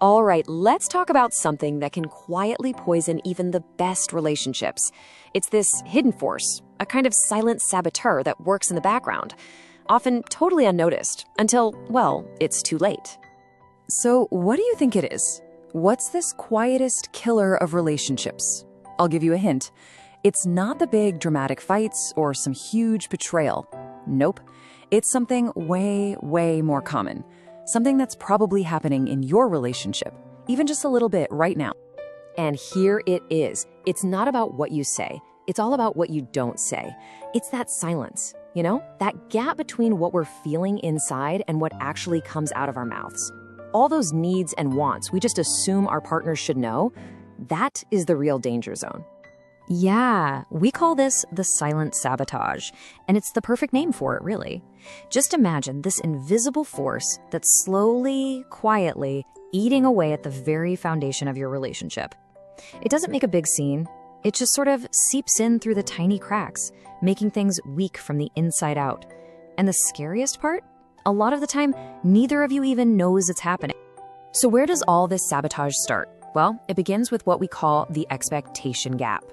All right, let's talk about something that can quietly poison even the best relationships. It's this hidden force, a kind of silent saboteur that works in the background, often totally unnoticed, until, well, it's too late. So, what do you think it is? What's this quietest killer of relationships? I'll give you a hint. It's not the big dramatic fights or some huge betrayal. Nope. It's something way, way more common. Something that's probably happening in your relationship, even just a little bit right now. And here it is. It's not about what you say. It's all about what you don't say. It's that silence, that gap between what we're feeling inside and what actually comes out of our mouths. All those needs and wants we just assume our partners should know, that is the real danger zone. Yeah, we call this the silent sabotage, and it's the perfect name for it, really. Just imagine this invisible force that's slowly, quietly eating away at the very foundation of your relationship. It doesn't make a big scene. It just sort of seeps in through the tiny cracks, making things weak from the inside out. And the scariest part? A lot of the time, neither of you even knows it's happening. So where does all this sabotage start? Well, it begins with what we call the expectation gap.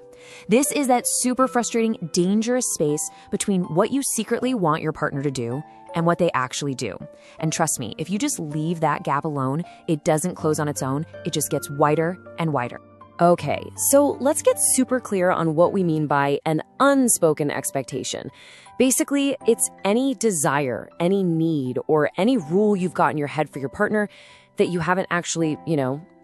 This is that super frustrating, dangerous space between what you secretly want your partner to do and what they actually do. And trust me, if you just leave that gap alone, it doesn't close on its own. It just gets wider and wider. Okay, so let's get super clear on what we mean by an unspoken expectation. Basically, it's any desire, any need, or any rule you've got in your head for your partner that you haven't actually,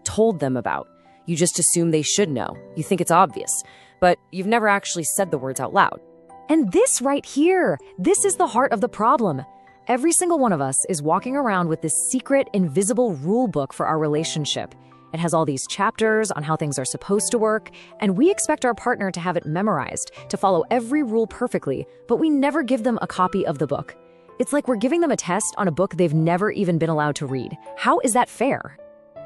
told them about. You just assume they should know. You think it's obvious, but you've never actually said the words out loud. And this right here, this is the heart of the problem. Every single one of us is walking around with this secret, invisible rule book for our relationship. It has all these chapters on how things are supposed to work, and we expect our partner to have it memorized, to follow every rule perfectly, but we never give them a copy of the book. It's like we're giving them a test on a book they've never even been allowed to read. How is that fair?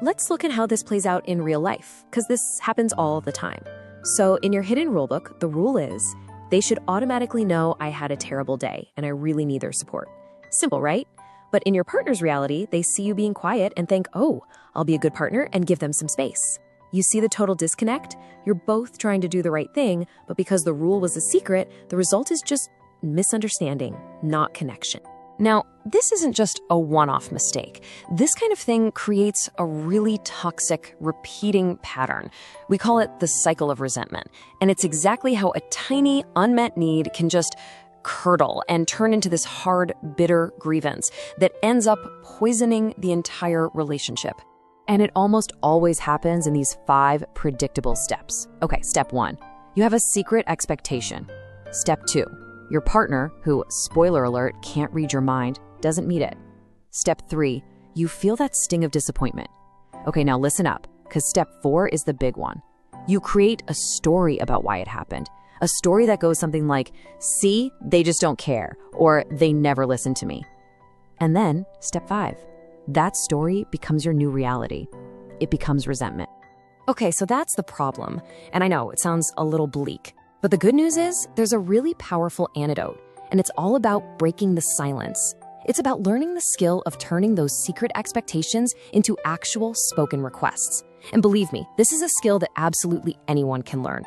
Let's look at how this plays out in real life, because this happens all the time. So in your hidden rulebook, the rule is, they should automatically know I had a terrible day and I really need their support. Simple, right? But in your partner's reality, they see you being quiet and think, oh, I'll be a good partner and give them some space. You see the total disconnect? You're both trying to do the right thing, but because the rule was a secret, the result is just misunderstanding, not connection. Now, this isn't just a one-off mistake. This kind of thing creates a really toxic, repeating pattern. We call it the cycle of resentment. And it's exactly how a tiny, unmet need can just curdle and turn into this hard, bitter grievance that ends up poisoning the entire relationship. And it almost always happens in these 5 predictable steps. Okay, step 1, you have a secret expectation. Step 2, your partner, who, spoiler alert, can't read your mind, doesn't meet it. Step 3, you feel that sting of disappointment. Okay, now listen up, because step 4 is the big one. You create a story about why it happened. A story that goes something like, see, they just don't care, or they never listen to me. And then, step 5, that story becomes your new reality. It becomes resentment. Okay, so that's the problem. And I know, it sounds a little bleak. But the good news is, there's a really powerful antidote, and it's all about breaking the silence. It's about learning the skill of turning those secret expectations into actual spoken requests. And believe me, this is a skill that absolutely anyone can learn.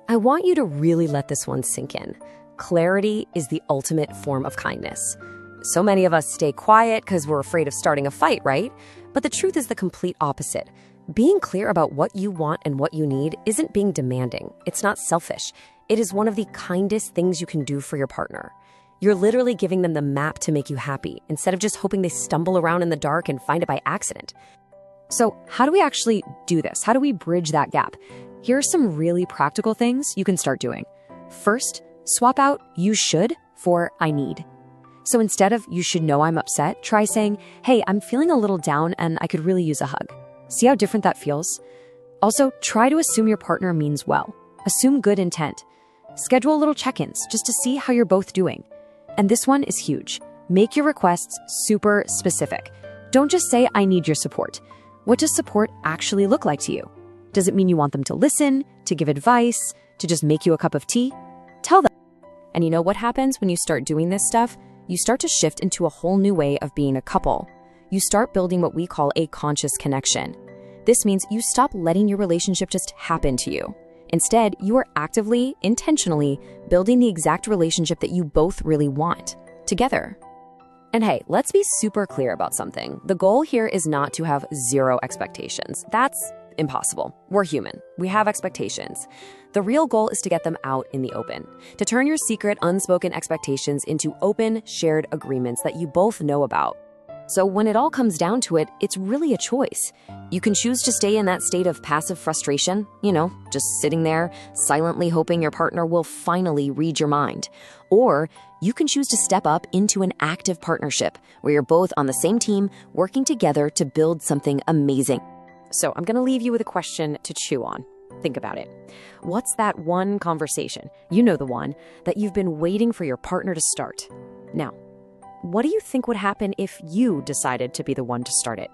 I want you to really let this one sink in. Clarity is the ultimate form of kindness. So many of us stay quiet because we're afraid of starting a fight, right? But the truth is the complete opposite. Being clear about what you want and what you need isn't being demanding. It's not selfish. It is one of the kindest things you can do for your partner. You're literally giving them the map to make you happy, instead of just hoping they stumble around in the dark and find it by accident. So how do we actually do this? How do we bridge that gap? Here are some really practical things you can start doing. First, swap out "you should" for "I need." So instead of "you should know I'm upset," try saying, "Hey, I'm feeling a little down and I could really use a hug." See how different that feels? Also, try to assume your partner means well. Assume good intent. Schedule little check-ins just to see how you're both doing. And this one is huge. Make your requests super specific. Don't just say, "I need your support." What does support actually look like to you? Does it mean you want them to listen, to give advice, to just make you a cup of tea? Tell them. And you know what happens when you start doing this stuff? You start to shift into a whole new way of being a couple. you start building what we call a conscious connection. This means you stop letting your relationship just happen to you. Instead, you are actively, intentionally building the exact relationship that you both really want together. And hey, let's be super clear about something. The goal here is not to have zero expectations. That's impossible. We're human. We have expectations. The real goal is to get them out in the open, to turn your secret, unspoken expectations into open, shared agreements that you both know about. So when it all comes down to it, it's really a choice. You can choose to stay in that state of passive frustration, just sitting there, silently hoping your partner will finally read your mind. Or you can choose to step up into an active partnership where you're both on the same team, working together to build something amazing. So I'm going to leave you with a question to chew on. Think about it. What's that one conversation, the one, that you've been waiting for your partner to start? Now, what do you think would happen if you decided to be the one to start it?